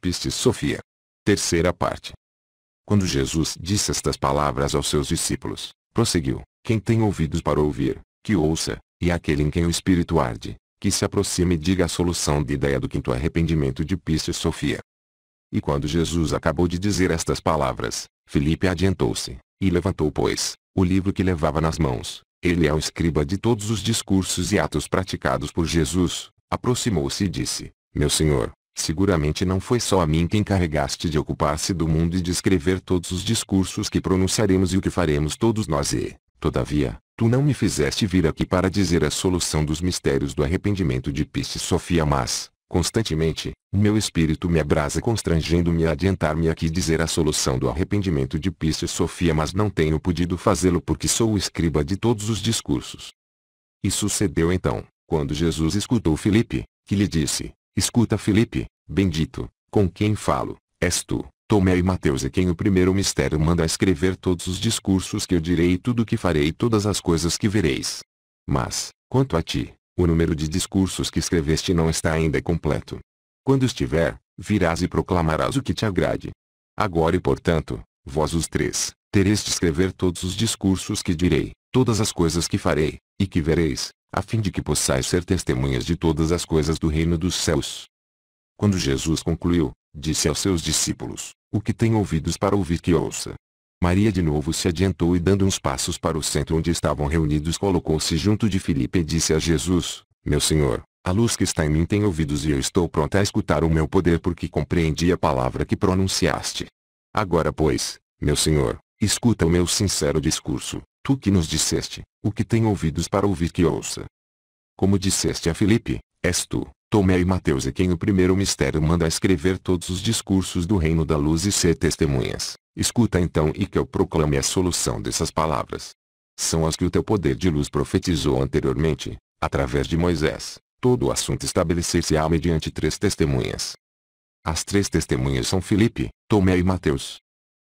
Pistis Sophia. Terceira parte. Quando Jesus disse estas palavras aos seus discípulos, prosseguiu: quem tem ouvidos para ouvir, que ouça, e aquele em quem o Espírito arde, que se aproxime e diga a solução de ideia do quinto arrependimento de Pistis Sophia. E quando Jesus acabou de dizer estas palavras, Filipe adiantou-se, e levantou pois, o livro que levava nas mãos. Ele é o escriba de todos os discursos e atos praticados por Jesus. Aproximou-se e disse: meu Senhor, seguramente não foi só a mim que encarregaste de ocupar-se do mundo e de escrever todos os discursos que pronunciaremos e o que faremos todos nós e, todavia, tu não me fizeste vir aqui para dizer a solução dos mistérios do arrependimento de Pistis Sophia, mas, constantemente, o meu espírito me abrasa constrangendo-me a adiantar-me aqui dizer a solução do arrependimento de Pistis Sophia, mas não tenho podido fazê-lo porque sou o escriba de todos os discursos. E sucedeu então, quando Jesus escutou Filipe, que lhe disse: escuta Filipe, bendito, com quem falo, és tu, Tomé e Mateus, e quem o primeiro mistério manda escrever todos os discursos que eu direi e tudo o que farei e todas as coisas que vereis. Mas, quanto a ti, o número de discursos que escreveste não está ainda completo. Quando estiver, virás e proclamarás o que te agrade. Agora e portanto, vós os três, tereis de escrever todos os discursos que direi, todas as coisas que farei, e que vereis, a fim de que possais ser testemunhas de todas as coisas do reino dos céus. Quando Jesus concluiu, disse aos seus discípulos: o que tem ouvidos para ouvir que ouça. Maria de novo se adiantou e dando uns passos para o centro onde estavam reunidos colocou-se junto de Filipe e disse a Jesus: meu Senhor, a luz que está em mim tem ouvidos e eu estou pronta a escutar o meu poder porque compreendi a palavra que pronunciaste. Agora pois, meu Senhor, escuta o meu sincero discurso, tu que nos disseste, o que tem ouvidos para ouvir que ouça. Como disseste a Filipe, és tu, Tomé e Mateus, e quem o primeiro mistério manda escrever todos os discursos do reino da luz e ser testemunhas. Escuta então e que eu proclame a solução dessas palavras. São as que o teu poder de luz profetizou anteriormente, através de Moisés. Todo o assunto estabelecer-se-á mediante três testemunhas. As três testemunhas são Filipe, Tomé e Mateus.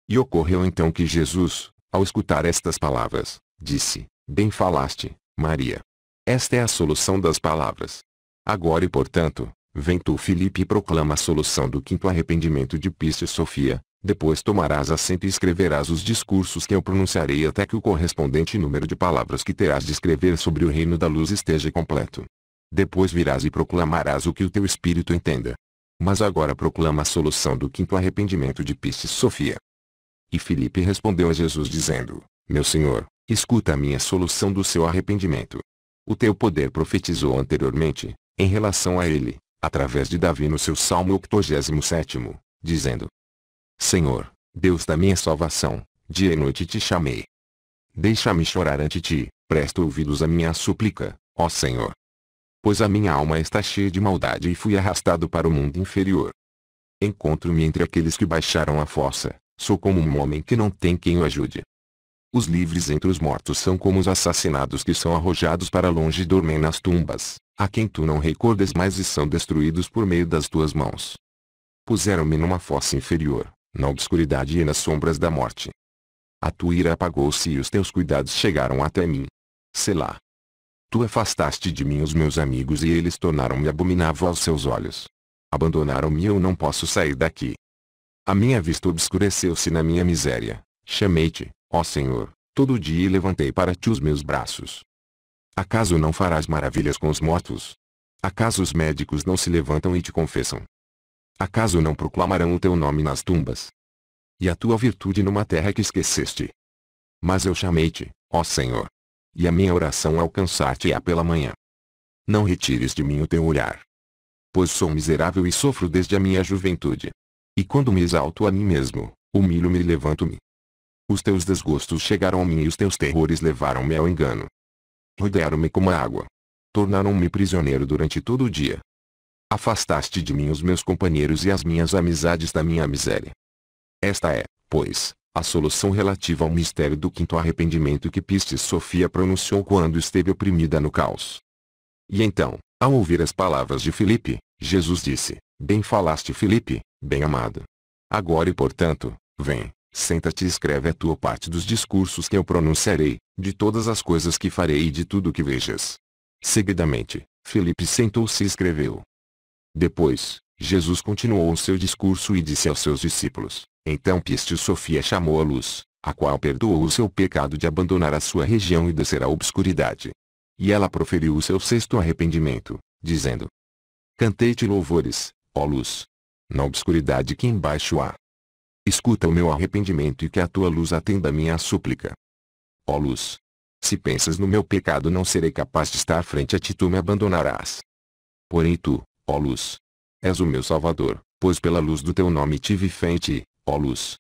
E ocorreu então que Jesus, ao escutar estas palavras, disse: bem falaste, Maria. Esta é a solução das palavras. Agora e portanto, vem tu Filipe e proclama a solução do quinto arrependimento de Pistis Sophia. Depois tomarás assento e escreverás os discursos que eu pronunciarei até que o correspondente número de palavras que terás de escrever sobre o reino da luz esteja completo. Depois virás e proclamarás o que o teu espírito entenda. Mas agora proclama a solução do quinto arrependimento de Pistis Sophia. E Filipe respondeu a Jesus dizendo: meu Senhor, escuta a minha solução do seu arrependimento. O teu poder profetizou anteriormente, em relação a ele, através de Davi no seu Salmo 87º, dizendo: Senhor, Deus da minha salvação, dia e noite te chamei. Deixa-me chorar ante ti, presta ouvidos à minha súplica, ó Senhor. Pois a minha alma está cheia de maldade e fui arrastado para o mundo inferior. Encontro-me entre aqueles que baixaram a fossa, sou como um homem que não tem quem o ajude. Os livres entre os mortos são como os assassinados que são arrojados para longe e dormem nas tumbas, a quem tu não recordes mais e são destruídos por meio das tuas mãos. Puseram-me numa fossa inferior, na obscuridade e nas sombras da morte. A tua ira apagou-se e os teus cuidados chegaram até mim. Selá. Tu afastaste de mim os meus amigos e eles tornaram-me abominável aos seus olhos. Abandonaram-me e eu não posso sair daqui. A minha vista obscureceu-se na minha miséria. Chamei-te, ó Senhor, todo dia e levantei para ti os meus braços. Acaso não farás maravilhas com os mortos? Acaso os médicos não se levantam e te confessam? Acaso não proclamarão o teu nome nas tumbas? E a tua virtude numa terra que esqueceste? Mas eu chamei-te, ó Senhor. E a minha oração alcançar-te-á pela manhã. Não retires de mim o teu olhar. Pois sou miserável e sofro desde a minha juventude. E quando me exalto a mim mesmo, humilho-me e levanto-me. Os teus desgostos chegaram a mim e os teus terrores levaram-me ao engano. Rodearam-me como a água. Tornaram-me prisioneiro durante todo o dia. Afastaste de mim os meus companheiros e as minhas amizades da minha miséria. Esta é, pois, a solução relativa ao mistério do quinto arrependimento que Pistis Sophia pronunciou quando esteve oprimida no caos. E então, ao ouvir as palavras de Filipe, Jesus disse: Bem falaste, Filipe, bem-amado. Agora e portanto, vem, senta-te e escreve a tua parte dos discursos que eu pronunciarei, de todas as coisas que farei e de tudo o que vejas. Seguidamente, Filipe sentou-se e escreveu. Depois, Jesus continuou o seu discurso e disse aos seus discípulos: Então Pístio Sofia chamou a luz, a qual perdoou o seu pecado de abandonar a sua região e descer à obscuridade. E ela proferiu o seu sexto arrependimento, dizendo: Cantei-te louvores, ó luz. Na obscuridade que embaixo há. Escuta o meu arrependimento e que a tua luz atenda a minha súplica. Ó luz. Se pensas no meu pecado, não serei capaz de estar frente a ti, tu me abandonarás. Porém tu, ó luz, és o meu Salvador, pois pela luz do teu nome tive fé em ti, ó luz.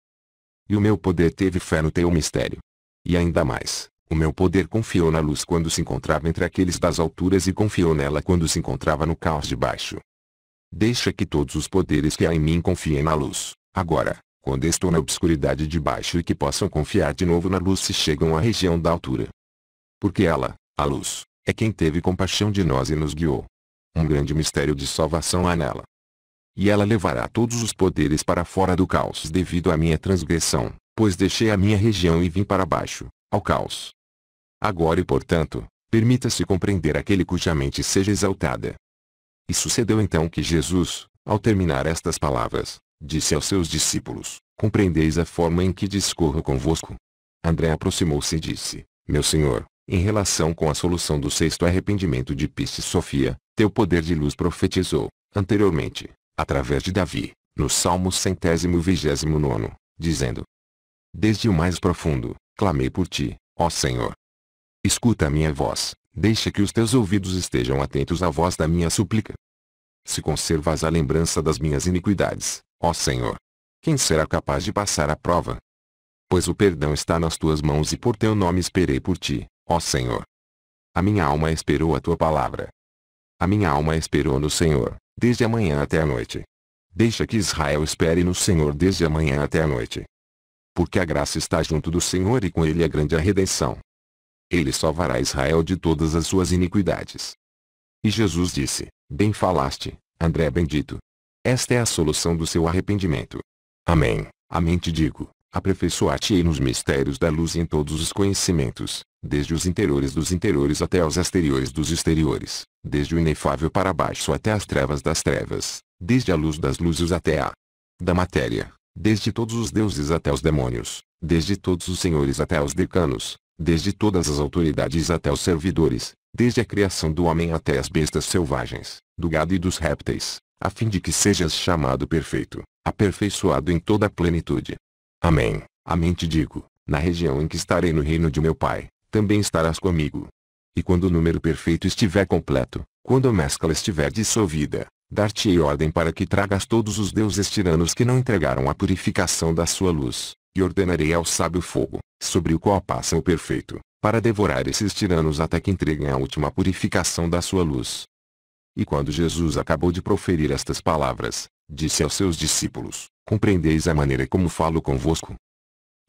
E o meu poder teve fé no teu mistério. E ainda mais, o meu poder confiou na luz quando se encontrava entre aqueles das alturas e confiou nela quando se encontrava no caos de baixo. Deixa que todos os poderes que há em mim confiem na luz, agora, quando estou na obscuridade de baixo, e que possam confiar de novo na luz se chegam à região da altura. Porque ela, a luz, é quem teve compaixão de nós e nos guiou. Um grande mistério de salvação há nela. E ela levará todos os poderes para fora do caos devido à minha transgressão, pois deixei a minha região e vim para baixo, ao caos. Agora e portanto, permita-se compreender aquele cuja mente seja exaltada. E sucedeu então que Jesus, ao terminar estas palavras, disse aos seus discípulos: Compreendeis a forma em que discorro convosco? André aproximou-se e disse: Meu Senhor, em relação com a solução do sexto arrependimento de Pístio Sofia, teu poder de luz profetizou, anteriormente, através de Davi, no Salmo 129, dizendo: Desde o mais profundo, clamei por ti, ó Senhor. Escuta a minha voz, deixa que os teus ouvidos estejam atentos à voz da minha súplica. Se conservas a lembrança das minhas iniquidades, ó Senhor, quem será capaz de passar a prova? Pois o perdão está nas tuas mãos e por teu nome esperei por ti, ó Senhor. A minha alma esperou a tua palavra. A minha alma esperou no Senhor, desde a manhã até a noite. Deixa que Israel espere no Senhor desde a manhã até a noite. Porque a graça está junto do Senhor e com ele a grande redenção. Ele salvará Israel de todas as suas iniquidades. E Jesus disse: Bem falaste, André bendito. Esta é a solução do seu arrependimento. Amém, amém te digo, aperfeiçoar-te-ei nos mistérios da luz e em todos os conhecimentos, desde os interiores dos interiores até os exteriores dos exteriores, desde o inefável para baixo até as trevas das trevas, desde a luz das luzes até a da matéria, desde todos os deuses até os demônios, desde todos os senhores até os decanos, desde todas as autoridades até os servidores, desde a criação do homem até as bestas selvagens, do gado e dos répteis, a fim de que sejas chamado perfeito, aperfeiçoado em toda a plenitude. Amém, amém te digo, na região em que estarei no reino de meu Pai, também estarás comigo. E quando o número perfeito estiver completo, quando a mescla estiver dissolvida, dar-te-ei ordem para que tragas todos os deuses tiranos que não entregaram a purificação da sua luz, e ordenarei ao sábio fogo, sobre o qual passa o perfeito, para devorar esses tiranos até que entreguem a última purificação da sua luz. E quando Jesus acabou de proferir estas palavras, disse aos seus discípulos: Compreendeis a maneira como falo convosco?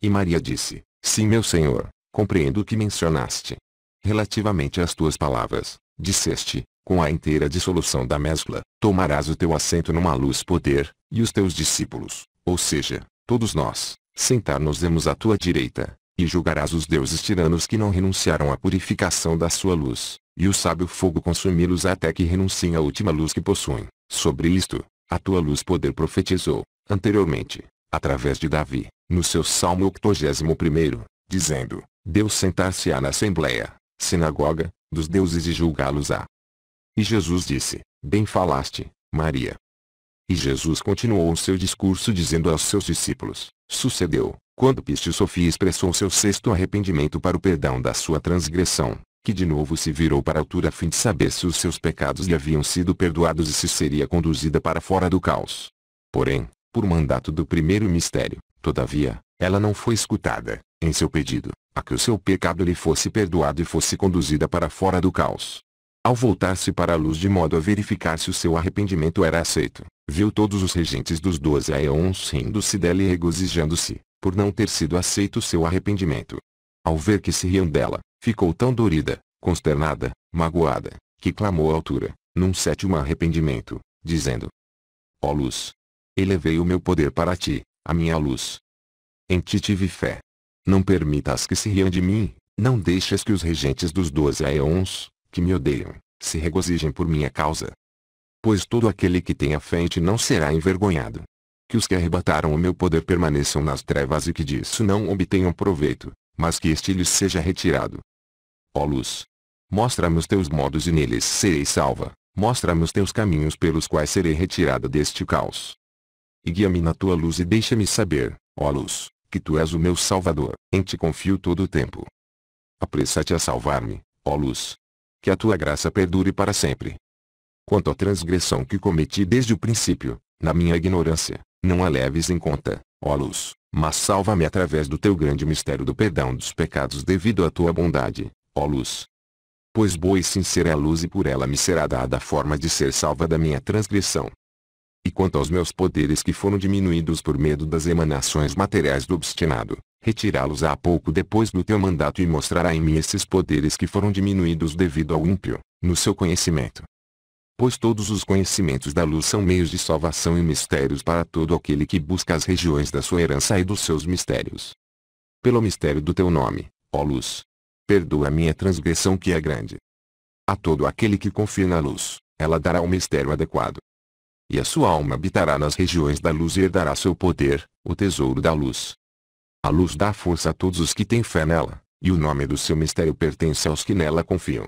E Maria disse: Sim, meu Senhor, compreendo o que mencionaste. Relativamente às tuas palavras, disseste: com a inteira dissolução da mescla, tomarás o teu assento numa luz poder, e os teus discípulos, ou seja, todos nós, sentar-nos-emos à tua direita, e julgarás os deuses tiranos que não renunciaram à purificação da sua luz, e o sábio fogo consumi-los até que renunciem à última luz que possuem. Sobre isto, a tua luz poder profetizou, anteriormente, através de Davi, no seu Salmo 81, dizendo: Deus sentar-se-á na assembleia, sinagoga, dos deuses e julgá-los-á. E Jesus disse: Bem falaste, Maria. E Jesus continuou o seu discurso dizendo aos seus discípulos: Sucedeu, quando Pístio Sofia expressou seu sexto arrependimento para o perdão da sua transgressão, que de novo se virou para a altura a fim de saber se os seus pecados lhe haviam sido perdoados e se seria conduzida para fora do caos. Porém, por mandato do primeiro mistério, todavia, ela não foi escutada, em seu pedido, a que o seu pecado lhe fosse perdoado e fosse conduzida para fora do caos. Ao voltar-se para a luz de modo a verificar se o seu arrependimento era aceito, viu todos os regentes dos 12 aeons rindo-se dela e regozijando-se, por não ter sido aceito o seu arrependimento. Ao ver que se riam dela, ficou tão dorida, consternada, magoada, que clamou à altura, num sétimo arrependimento, dizendo: Ó luz! Elevei o meu poder para ti, a minha luz. Em ti tive fé. Não permitas que se riam de mim, não deixes que os regentes dos 12 aeons, que me odeiam, se regozijem por minha causa. pois todo aquele que tenha fé em ti não será envergonhado. Que os que arrebataram o meu poder permaneçam nas trevas e que disso não obtenham proveito, mas que este lhes seja retirado. Ó luz, mostra-me os teus modos e neles serei salva, mostra-me os teus caminhos pelos quais serei retirada deste caos. E guia-me na tua luz e deixa-me saber, ó luz, que tu és o meu Salvador, em ti confio todo o tempo. Apressa-te a salvar-me, ó luz. Que a tua graça perdure para sempre. Quanto à transgressão que cometi desde o princípio, na minha ignorância, não a leves em conta, ó luz, mas salva-me através do teu grande mistério do perdão dos pecados devido à tua bondade, ó luz. Pois boa e sincera é a luz e por ela me será dada a forma de ser salva da minha transgressão. E quanto aos meus poderes que foram diminuídos por medo das emanações materiais do obstinado, retirá-los-á pouco depois do teu mandato e mostrará em mim esses poderes que foram diminuídos devido ao ímpio, no seu conhecimento. Pois todos os conhecimentos da luz são meios de salvação e mistérios para todo aquele que busca as regiões da sua herança e dos seus mistérios. Pelo mistério do teu nome, ó luz, perdoa a minha transgressão que é grande. A todo aquele que confia na luz, ela dará o mistério adequado. E a sua alma habitará nas regiões da luz e herdará seu poder, o tesouro da luz. A luz dá força a todos os que têm fé nela, e o nome do seu mistério pertence aos que nela confiam.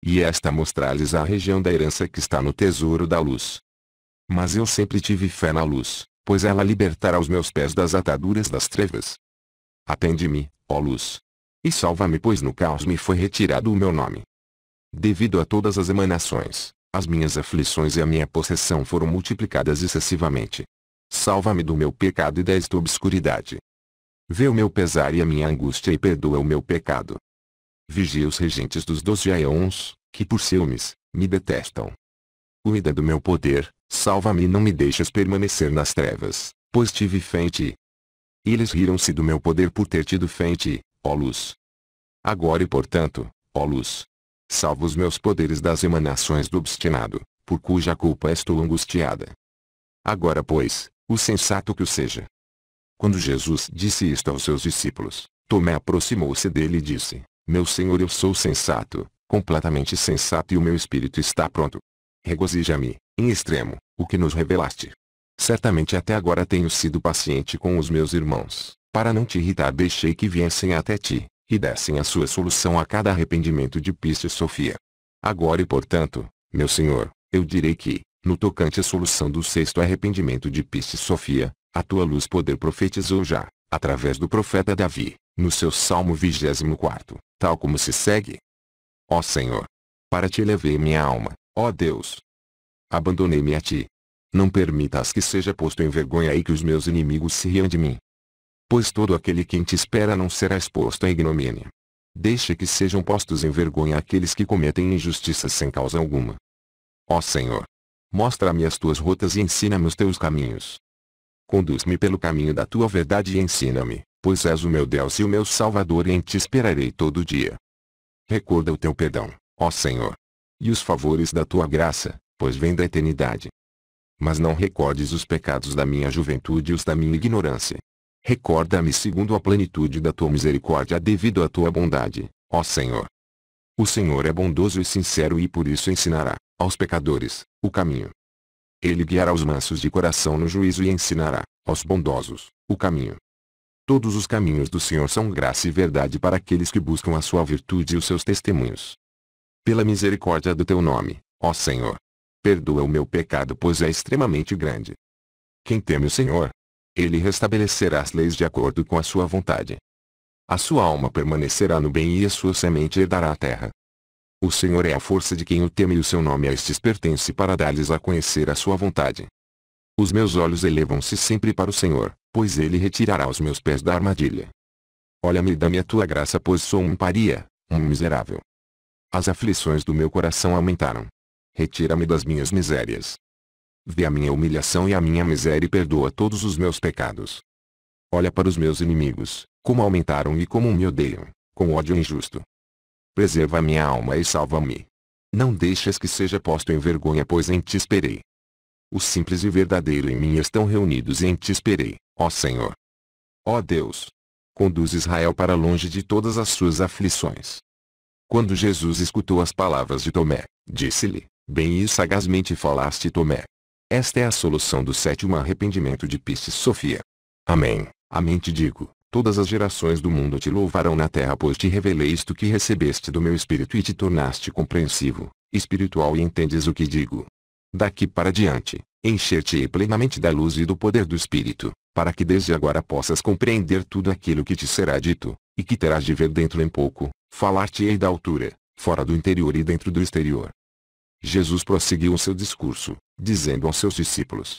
E esta mostrar-lhes a região da herança que está no tesouro da luz. Mas eu sempre tive fé na luz, pois ela libertará os meus pés das ataduras das trevas. Atende-me, ó luz. E salva-me, pois no caos me foi retirado o meu nome. Devido a todas as emanações, as minhas aflições e a minha possessão foram multiplicadas excessivamente. Salva-me do meu pecado e desta obscuridade. Vê o meu pesar e a minha angústia e perdoa o meu pecado. Vigia os regentes dos 12 aeons, que por ciúmes, me detestam. Cuida do meu poder, salva-me e não me deixes permanecer nas trevas, pois tive fé em ti. Eles riram-se do meu poder por ter tido fé em ti, ó luz. Agora e portanto, ó luz, salva os meus poderes das emanações do obstinado, por cuja culpa estou angustiada. Agora pois, o sensato que o seja. Quando Jesus disse isto aos seus discípulos, Tomé aproximou-se dele e disse: Meu Senhor, eu sou sensato, completamente sensato, e o meu espírito está pronto. Regozija-me, em extremo, o que nos revelaste. Certamente até agora tenho sido paciente com os meus irmãos, para não te irritar deixei que viessem até ti, e dessem a sua solução a cada arrependimento de Pistis Sofia. Agora e portanto, meu Senhor, eu direi que, no tocante à solução do sexto arrependimento de Pistis Sofia, a tua luz poder profetizou já, através do profeta Davi, no seu Salmo 24, tal como se segue. Ó Senhor, para ti elevei minha alma, ó Deus. Abandonei-me a ti. Não permitas que seja posto em vergonha e que os meus inimigos se riam de mim. Pois todo aquele que em te espera não será exposto à ignomínia. Deixa que sejam postos em vergonha aqueles que cometem injustiça sem causa alguma. Ó Senhor, mostra-me as tuas rotas e ensina-me os teus caminhos. Conduz-me pelo caminho da tua verdade e ensina-me, pois és o meu Deus e o meu Salvador, e em ti esperarei todo dia. Recorda o teu perdão, ó Senhor, e os favores da tua graça, pois vem da eternidade. Mas não recordes os pecados da minha juventude e os da minha ignorância. Recorda-me segundo a plenitude da tua misericórdia devido à tua bondade, ó Senhor. O Senhor é bondoso e sincero e por isso ensinará, aos pecadores, o caminho. Ele guiará os mansos de coração no juízo e ensinará, aos bondosos, o caminho. Todos os caminhos do Senhor são graça e verdade para aqueles que buscam a sua virtude e os seus testemunhos. Pela misericórdia do teu nome, ó Senhor, perdoa o meu pecado, pois é extremamente grande. Quem teme o Senhor, ele restabelecerá as leis de acordo com a sua vontade. A sua alma permanecerá no bem e a sua semente herdará a terra. O Senhor é a força de quem o teme e o seu nome a estes pertence para dar-lhes a conhecer a sua vontade. Os meus olhos elevam-se sempre para o Senhor, pois ele retirará os meus pés da armadilha. Olha-me e dá-me a tua graça, pois sou um paria, um miserável. As aflições do meu coração aumentaram. Retira-me das minhas misérias. Vê a minha humilhação e a minha miséria e perdoa todos os meus pecados. Olha para os meus inimigos, como aumentaram e como me odeiam, com ódio injusto. Preserva a minha alma e salva-me. Não deixes que seja posto em vergonha, pois em ti esperei. O simples e verdadeiro em mim estão reunidos e em ti esperei, ó Senhor. Ó Deus, conduz Israel para longe de todas as suas aflições. Quando Jesus escutou as palavras de Tomé, disse-lhe: Bem e sagazmente falaste, Tomé. Esta é a solução do sétimo arrependimento de Pistis Sofia. Amém, amém te digo, todas as gerações do mundo te louvarão na terra, pois te revelei isto que recebeste do meu Espírito e te tornaste compreensivo, espiritual e entendes o que digo. Daqui para diante, encher-te-ei plenamente da luz e do poder do Espírito, para que desde agora possas compreender tudo aquilo que te será dito, e que terás de ver dentro em pouco, falar-te-ei da altura, fora do interior e dentro do exterior. Jesus prosseguiu o seu discurso, dizendo aos seus discípulos.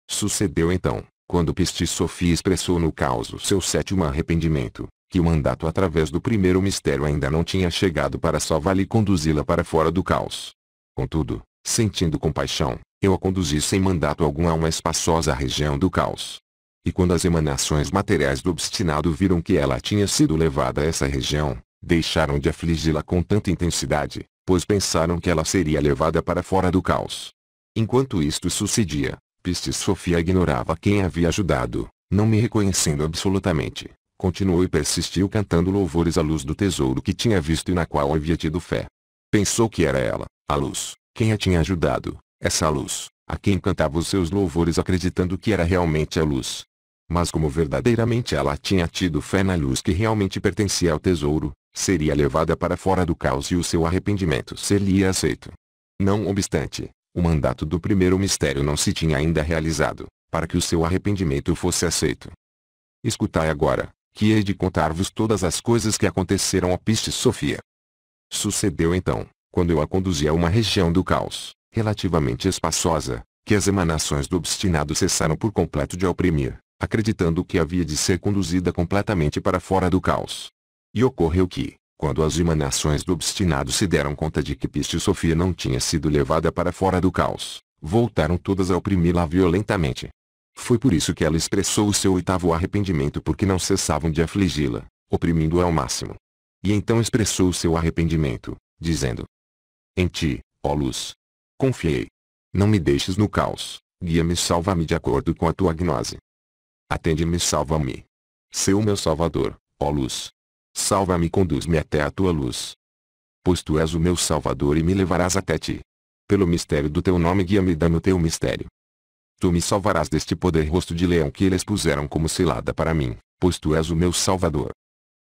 Sucedeu então, quando Pistis Sofia expressou no caos o seu sétimo arrependimento, que o mandato através do primeiro mistério ainda não tinha chegado para salvá-la e conduzi-la para fora do caos. Contudo, sentindo compaixão, eu a conduzi sem mandato algum a uma espaçosa região do caos. E quando as emanações materiais do obstinado viram que ela tinha sido levada a essa região, deixaram de afligi-la com tanta intensidade, pois pensaram que ela seria levada para fora do caos. Enquanto isto sucedia, Pistis Sofia ignorava quem a havia ajudado, não me reconhecendo absolutamente. Continuou e persistiu cantando louvores à luz do tesouro que tinha visto e na qual havia tido fé. Pensou que era ela, a luz, quem a tinha ajudado, essa luz, a quem cantava os seus louvores acreditando que era realmente a luz. Mas como verdadeiramente ela tinha tido fé na luz que realmente pertencia ao tesouro, seria levada para fora do caos e o seu arrependimento seria aceito. Não obstante, o mandato do primeiro mistério não se tinha ainda realizado, para que o seu arrependimento fosse aceito. Escutai agora, que hei de contar-vos todas as coisas que aconteceram a Pistis Sofia. Sucedeu então, quando eu a conduzi a uma região do caos, relativamente espaçosa, que as emanações do obstinado cessaram por completo de a oprimir, acreditando que havia de ser conduzida completamente para fora do caos. E ocorreu que, quando as emanações do obstinado se deram conta de que Pistis Sofia não tinha sido levada para fora do caos, voltaram todas a oprimi-la violentamente. Foi por isso que ela expressou o seu oitavo arrependimento, porque não cessavam de afligi-la, oprimindo-a ao máximo. E então expressou o seu arrependimento, dizendo: Em ti, ó luz, confiei. Não me deixes no caos, guia-me e salva-me de acordo com a tua gnose. Atende-me e salva-me. Sê o meu salvador, ó luz. Salva-me e conduz-me até a tua luz. Pois tu és o meu salvador e me levarás até ti. Pelo mistério do teu nome guia-me e dá-me o teu mistério. Tu me salvarás deste poder rosto de leão que eles puseram como cilada para mim, pois tu és o meu salvador.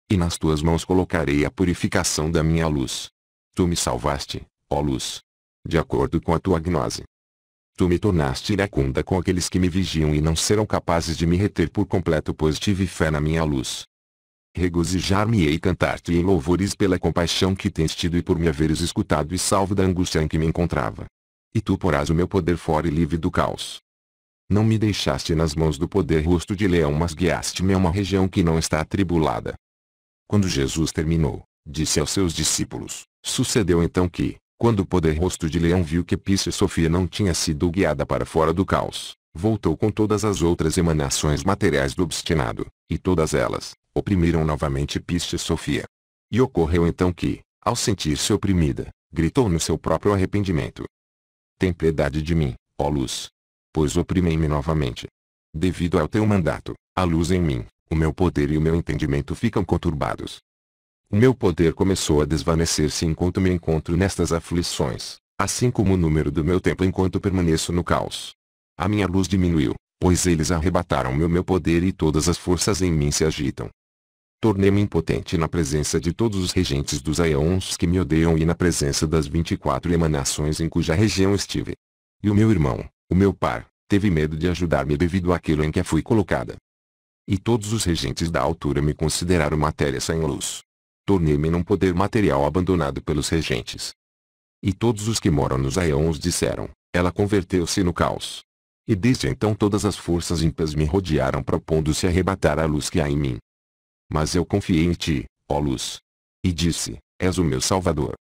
E nas tuas mãos colocarei a purificação da minha luz. Tu me salvaste, ó luz. De acordo com a tua gnose. Tu me tornaste iracunda com aqueles que me vigiam e não serão capazes de me reter por completo, pois tive fé na minha luz. Regozijar-me-ei e cantar-te em louvores pela compaixão que tens tido e por me haveres escutado e salvo da angústia em que me encontrava. E tu porás o meu poder fora e livre do caos. Não me deixaste nas mãos do poder rosto de leão, mas guiaste-me a uma região que não está atribulada. Quando Jesus terminou, disse aos seus discípulos: Sucedeu então que, quando o poder rosto de leão viu que Pistis Sofia não tinha sido guiada para fora do caos, voltou com todas as outras emanações materiais do obstinado, e todas elas oprimiram novamente Pistis Sofia. E ocorreu então que, ao sentir-se oprimida, gritou no seu próprio arrependimento: Tem piedade de mim, ó luz. Pois oprimem-me novamente. Devido ao teu mandato, a luz em mim, o meu poder e o meu entendimento ficam conturbados. O meu poder começou a desvanecer-se enquanto me encontro nestas aflições, assim como o número do meu tempo enquanto permaneço no caos. A minha luz diminuiu, pois eles arrebataram meu poder e todas as forças em mim se agitam. Tornei-me impotente na presença de todos os regentes dos aeons que me odeiam e na presença das 24 emanações em cuja região estive. E o meu irmão, o meu par, teve medo de ajudar-me devido àquilo em que fui colocada. E todos os regentes da altura me consideraram matéria sem luz. Tornei-me num poder material abandonado pelos regentes. E todos os que moram nos aeons disseram: ela converteu-se no caos. E desde então todas as forças ímpias me rodearam propondo-se arrebatar a luz que há em mim. Mas eu confiei em ti, ó luz. E disse: és o meu salvador.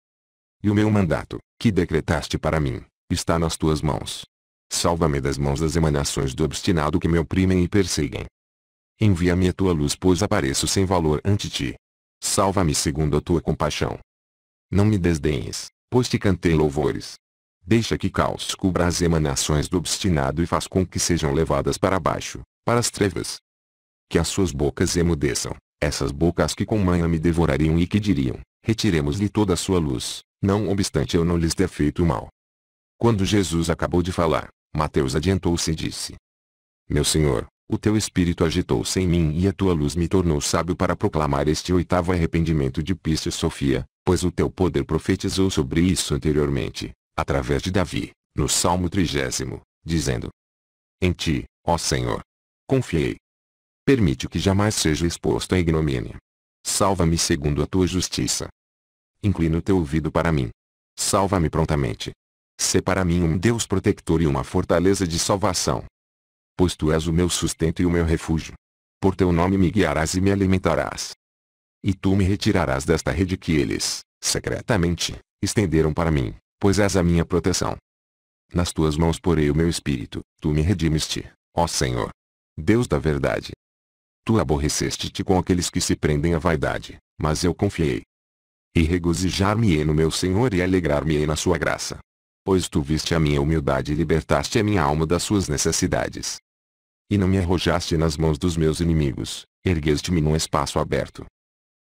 E o meu mandato, que decretaste para mim, está nas tuas mãos. Salva-me das mãos das emanações do obstinado que me oprimem e perseguem. Envia-me a tua luz, pois apareço sem valor ante ti. Salva-me segundo a tua compaixão. Não me desdenhes, pois te cantei louvores. Deixa que caos cubra as emanações do obstinado e faz com que sejam levadas para baixo, para as trevas. Que as suas bocas emudeçam, essas bocas que com manha me devorariam e que diriam: retiremos-lhe toda a sua luz, não obstante eu não lhes ter feito mal. Quando Jesus acabou de falar, Mateus adiantou-se e disse: Meu Senhor, o teu espírito agitou-se em mim e a tua luz me tornou sábio para proclamar este oitavo arrependimento de Pistis Sofia, pois o teu poder profetizou sobre isso anteriormente, através de Davi, no Salmo 30, dizendo: Em ti, ó Senhor, confiei. Permite que jamais seja exposto à ignomínia. Salva-me segundo a tua justiça. Inclina o teu ouvido para mim. Salva-me prontamente. Sê para mim um Deus protetor e uma fortaleza de salvação. Pois tu és o meu sustento e o meu refúgio. Por teu nome me guiarás e me alimentarás. E tu me retirarás desta rede que eles, secretamente, estenderam para mim, pois és a minha proteção. Nas tuas mãos porei o meu espírito, tu me redimiste, ó Senhor. Deus da verdade. Tu aborreceste-te com aqueles que se prendem à vaidade, mas eu confiei. E regozijar-me-ei no meu Senhor e alegrar-me-ei na sua graça. Pois tu viste a minha humildade e libertaste a minha alma das suas necessidades. E não me arrojaste nas mãos dos meus inimigos, ergueste-me num espaço aberto.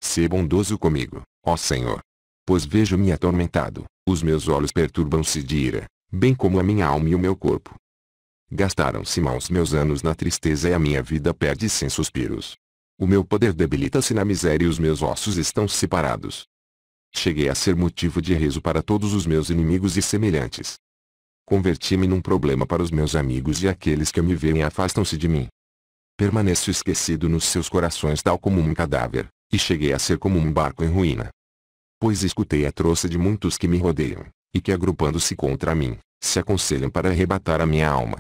Sê bondoso comigo, ó Senhor. Pois vejo-me atormentado, os meus olhos perturbam-se de ira, bem como a minha alma e o meu corpo. Gastaram-se maus meus anos na tristeza e a minha vida perde-se em suspiros. O meu poder debilita-se na miséria e os meus ossos estão separados. Cheguei a ser motivo de riso para todos os meus inimigos e semelhantes. Converti-me num problema para os meus amigos e aqueles que me veem afastam-se de mim. Permaneço esquecido nos seus corações tal como um cadáver, e cheguei a ser como um barco em ruína. Pois escutei a troça de muitos que me rodeiam, e que agrupando-se contra mim, se aconselham para arrebatar a minha alma.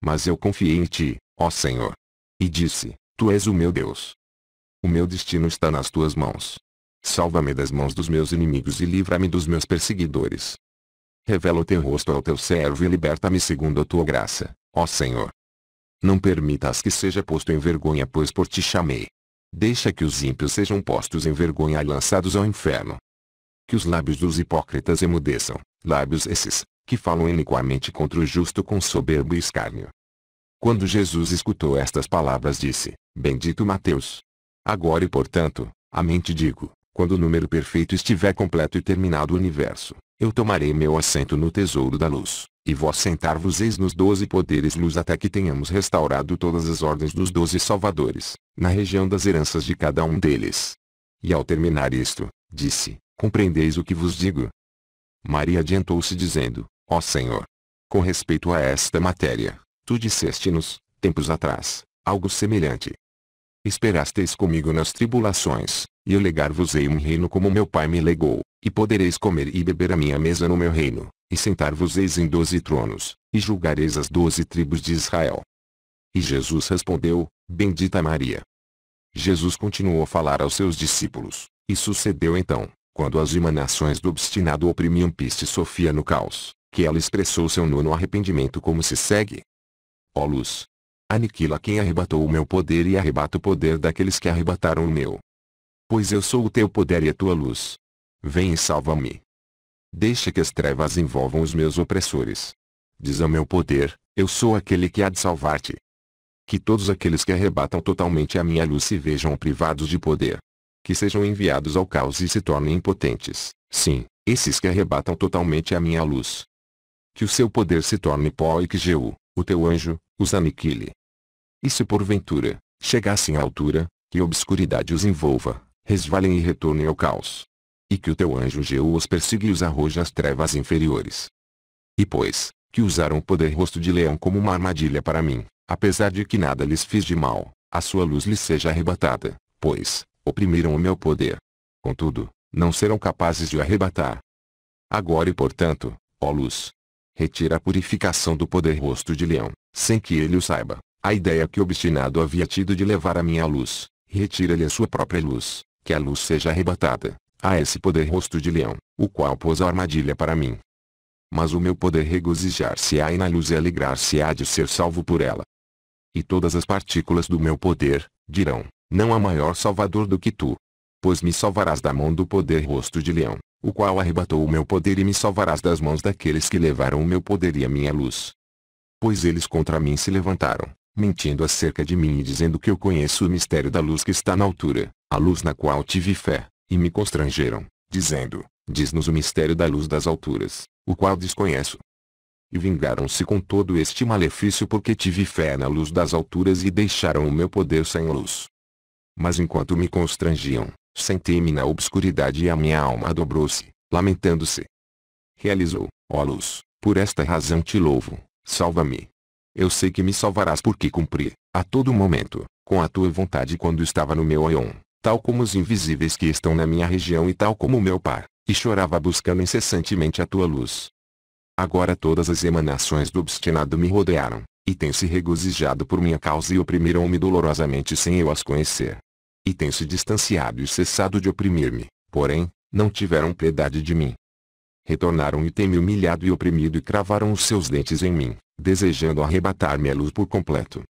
Mas eu confiei em ti, ó Senhor. E disse, tu és o meu Deus. O meu destino está nas tuas mãos. Salva-me das mãos dos meus inimigos e livra-me dos meus perseguidores. Revela o teu rosto ao teu servo e liberta-me segundo a tua graça, ó Senhor. Não permitas que seja posto em vergonha, pois por ti chamei. Deixa que os ímpios sejam postos em vergonha e lançados ao inferno. Que os lábios dos hipócritas emudeçam, lábios esses, que falam iniquamente contra o justo com soberbo e escárnio. Quando Jesus escutou estas palavras disse, Bendito Mateus. Agora e portanto, amém te digo, quando o número perfeito estiver completo e terminado o universo, eu tomarei meu assento no tesouro da luz, e vós sentar-vos-eis nos 12 poderes luz até que tenhamos restaurado todas as ordens dos 12 salvadores, na região das heranças de cada um deles. E ao terminar isto, disse, compreendeis o que vos digo? Maria adiantou-se dizendo, ó Senhor, com respeito a esta matéria, tu disseste-nos, tempos atrás, algo semelhante. Esperasteis comigo nas tribulações, e eu legar-vos-ei um reino como meu pai me legou, e podereis comer e beber à minha mesa no meu reino, e sentar-vos-eis em 12 tronos, e julgareis as 12 tribos de Israel. E Jesus respondeu, Bendita Maria. Jesus continuou a falar aos seus discípulos, e sucedeu então, quando as emanações do obstinado oprimiam Pistis Sofia no caos, que ela expressou seu nono arrependimento como se segue. Ó luz! Aniquila quem arrebatou o meu poder e arrebata o poder daqueles que arrebataram o meu. Pois eu sou o teu poder e a tua luz. Vem e salva-me. Deixa que as trevas envolvam os meus opressores. Diz ao meu poder, eu sou aquele que há de salvar-te. Que todos aqueles que arrebatam totalmente a minha luz se vejam privados de poder. Que sejam enviados ao caos e se tornem impotentes, sim, esses que arrebatam totalmente a minha luz. Que o seu poder se torne pó e que Jeú, o teu anjo, os aniquile. E se porventura, chegassem à altura, que a obscuridade os envolva, resvalem e retornem ao caos. E que o teu anjo Jeú os persiga e os arroje às trevas inferiores. E pois, que usaram o poder rosto de leão como uma armadilha para mim, apesar de que nada lhes fiz de mal, a sua luz lhes seja arrebatada, pois, oprimiram o meu poder. Contudo, não serão capazes de o arrebatar. Agora e portanto, ó luz, retira a purificação do poder rosto de leão, sem que ele o saiba, a ideia que o obstinado havia tido de levar a minha luz, e retira-lhe a sua própria luz, que a luz seja arrebatada, a esse poder rosto de leão, o qual pôs a armadilha para mim. Mas o meu poder regozijar-se-á na luz e alegrar-se-á de ser salvo por ela. E todas as partículas do meu poder, dirão, não há maior salvador do que tu. Pois me salvarás da mão do poder rosto de leão, o qual arrebatou o meu poder, e me salvarás das mãos daqueles que levaram o meu poder e a minha luz. Pois eles contra mim se levantaram, mentindo acerca de mim e dizendo que eu conheço o mistério da luz que está na altura, a luz na qual tive fé, e me constrangeram, dizendo, diz-nos o mistério da luz das alturas, o qual desconheço. e vingaram-se com todo este malefício porque tive fé na luz das alturas e deixaram o meu poder sem luz. Mas enquanto me constrangiam, sentei-me na obscuridade e a minha alma dobrou-se, lamentando-se. Realizou, ó luz, por esta razão te louvo, salva-me. Eu sei que me salvarás porque cumpri, a todo momento, com a tua vontade quando estava no meu aion, tal como os invisíveis que estão na minha região e tal como o meu par, e chorava buscando incessantemente a tua luz. Agora todas as emanações do obstinado me rodearam, e têm se regozijado por minha causa e oprimiram-me dolorosamente sem eu as conhecer. E têm se distanciado e cessado de oprimir-me, porém, não tiveram piedade de mim. Retornaram e têm-me humilhado e oprimido e cravaram os seus dentes em mim, desejando arrebatar-me a luz por completo.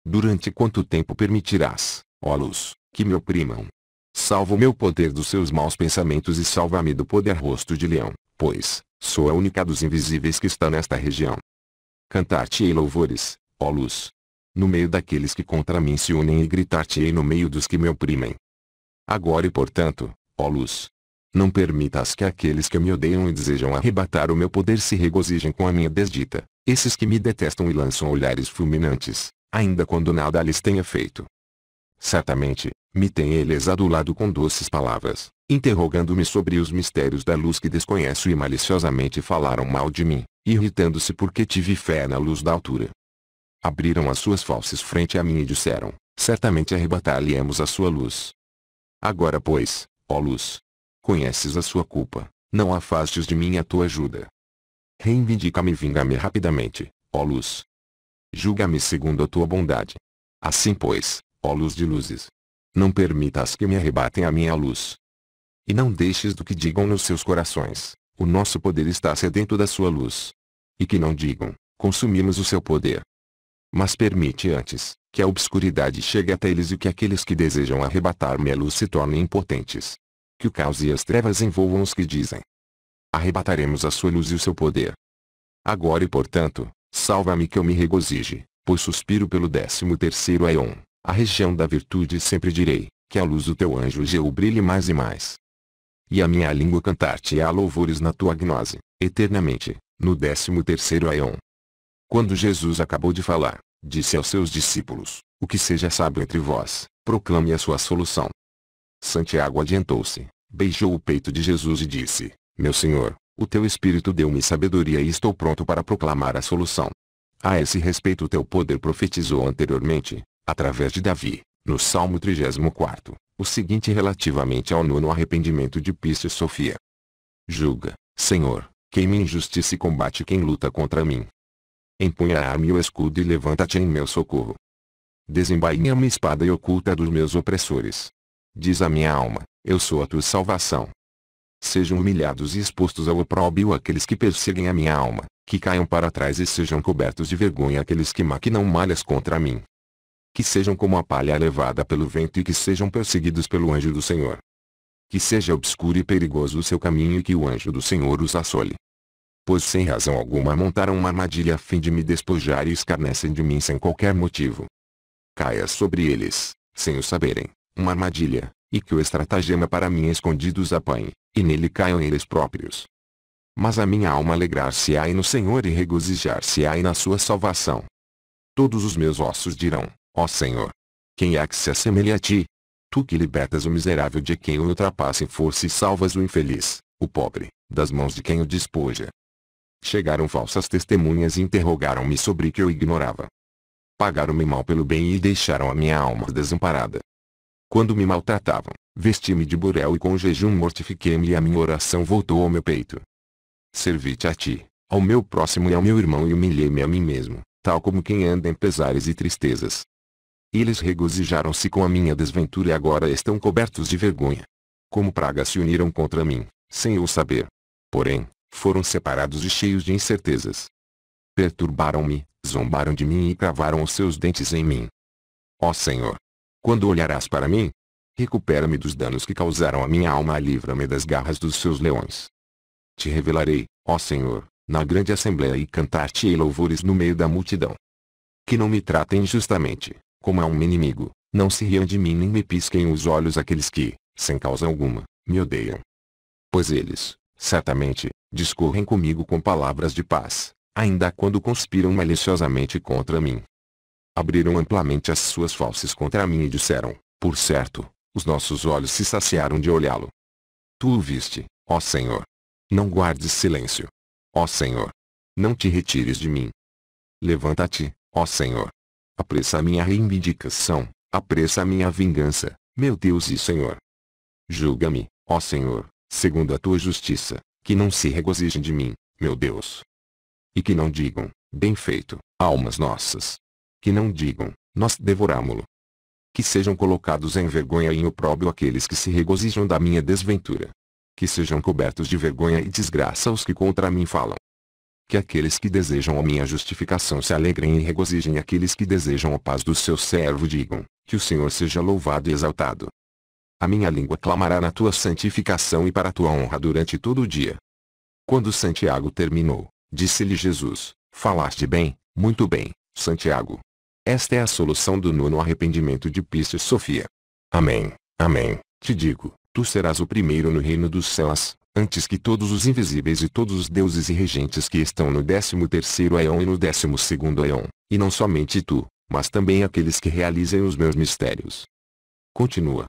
Durante quanto tempo permitirás, ó luz, que me oprimam? Salva o meu poder dos seus maus pensamentos e salva-me do poder rosto de leão, pois sou a única dos invisíveis que está nesta região. Cantar-te-ei louvores, ó luz, no meio daqueles que contra mim se unem e gritar-te-ei no meio dos que me oprimem. Agora e portanto, ó luz, não permitas que aqueles que me odeiam e desejam arrebatar o meu poder se regozijem com a minha desdita, esses que me detestam e lançam olhares fulminantes, ainda quando nada lhes tenha feito. Certamente, me têm eles adulado com doces palavras, interrogando-me sobre os mistérios da luz que desconheço e maliciosamente falaram mal de mim, irritando-se porque tive fé na luz da altura. Abriram as suas fauces frente a mim e disseram, certamente arrebatar-lhe-emos a sua luz. Agora pois, ó luz, conheces a sua culpa, não afastes de mim a tua ajuda. Reivindica-me e vinga-me rapidamente, ó luz. Julga-me segundo a tua bondade. Assim pois, ó luz de luzes, não permitas que me arrebatem a minha luz. E não deixes do que digam nos seus corações, o nosso poder está sedento da sua luz. E que não digam, consumimos o seu poder. Mas permite antes, que a obscuridade chegue até eles e que aqueles que desejam arrebatar-me a luz se tornem impotentes. Que o caos e as trevas envolvam os que dizem: arrebataremos a sua luz e o seu poder. Agora e portanto, salva-me que eu me regozije, pois suspiro pelo 13º aion, a região da virtude e sempre direi, que a luz do teu anjo Geu brilhe mais e mais. E a minha língua cantar-te-á louvores na tua gnose, eternamente, no 13º aion. Quando Jesus acabou de falar, disse aos seus discípulos: o que seja sábio entre vós, proclame a sua solução. Santiago adiantou-se, beijou o peito de Jesus e disse: meu Senhor, o teu Espírito deu-me sabedoria e estou pronto para proclamar a solução. A esse respeito o teu poder profetizou anteriormente, através de Davi, no Salmo 34, o seguinte relativamente ao nono arrependimento de Pista e Sofia. Julga, Senhor, quem me injustiça e combate quem luta contra mim. Empunha a arma e o escudo e levanta-te em meu socorro. Desembainha a espada e oculta dos meus opressores. Diz a minha alma, eu sou a tua salvação. Sejam humilhados e expostos ao opróbrio aqueles que perseguem a minha alma, que caiam para trás e sejam cobertos de vergonha aqueles que maquinam malhas contra mim. Que sejam como a palha levada pelo vento e que sejam perseguidos pelo anjo do Senhor. Que seja obscuro e perigoso o seu caminho e que o anjo do Senhor os assole. Pois sem razão alguma montaram uma armadilha a fim de me despojar e escarnecem de mim sem qualquer motivo. Caia sobre eles, sem o saberem, uma armadilha, e que o estratagema para mim escondido os apanhe, e nele caiam eles próprios. Mas a minha alma alegrar-se-á no Senhor e regozijar-se-á na sua salvação. Todos os meus ossos dirão: ó Senhor, quem é que se assemelha a ti? Tu que libertas o miserável de quem o ultrapassa em força e salvas o infeliz, o pobre, das mãos de quem o despoja. Chegaram falsas testemunhas e interrogaram-me sobre o que eu ignorava. Pagaram-me mal pelo bem e deixaram a minha alma desamparada. Quando me maltratavam, vesti-me de burel e com jejum mortifiquei-me e a minha oração voltou ao meu peito. Servi-te a ti, ao meu próximo e ao meu irmão e humilhei-me a mim mesmo, tal como quem anda em pesares e tristezas. Eles regozijaram-se com a minha desventura e agora estão cobertos de vergonha. Como pragas se uniram contra mim, sem eu saber. Porém, foram separados e cheios de incertezas. Perturbaram-me, zombaram de mim e cravaram os seus dentes em mim. Ó Senhor, quando olharás para mim, recupera-me dos danos que causaram a minha alma e livra-me das garras dos seus leões. Te revelarei, ó Senhor, na grande assembleia e cantar-te-ei louvores no meio da multidão. Que não me tratem injustamente, como a um inimigo, não se riam de mim nem me pisquem os olhos aqueles que, sem causa alguma, me odeiam. Pois eles, certamente, discorrem comigo com palavras de paz, ainda quando conspiram maliciosamente contra mim. Abriram amplamente as suas fauces contra mim e disseram, por certo, os nossos olhos se saciaram de olhá-lo. Tu o viste, ó Senhor. Não guardes silêncio. Ó Senhor. Não te retires de mim. Levanta-te, ó Senhor. Apressa a minha reivindicação, apressa a minha vingança, meu Deus e Senhor. Julga-me, ó Senhor, segundo a tua justiça, que não se regozijem de mim, meu Deus. E que não digam, bem feito, almas nossas. Que não digam, nós devoramo-lo. Que sejam colocados em vergonha e em opróbrio aqueles que se regozijam da minha desventura. Que sejam cobertos de vergonha e desgraça os que contra mim falam. Que aqueles que desejam a minha justificação se alegrem e regozijem, e aqueles que desejam a paz do seu servo digam, que o Senhor seja louvado e exaltado. A minha língua clamará na tua santificação e para a tua honra durante todo o dia. Quando Santiago terminou, disse-lhe Jesus, falaste bem, muito bem, Santiago. Esta é a solução do nono arrependimento de Pistis Sofia. Amém, amém, te digo, tu serás o primeiro no reino dos céus, antes que todos os invisíveis e todos os deuses e regentes que estão no 13º éon e no 12º éon, e não somente tu, mas também aqueles que realizem os meus mistérios. Continua,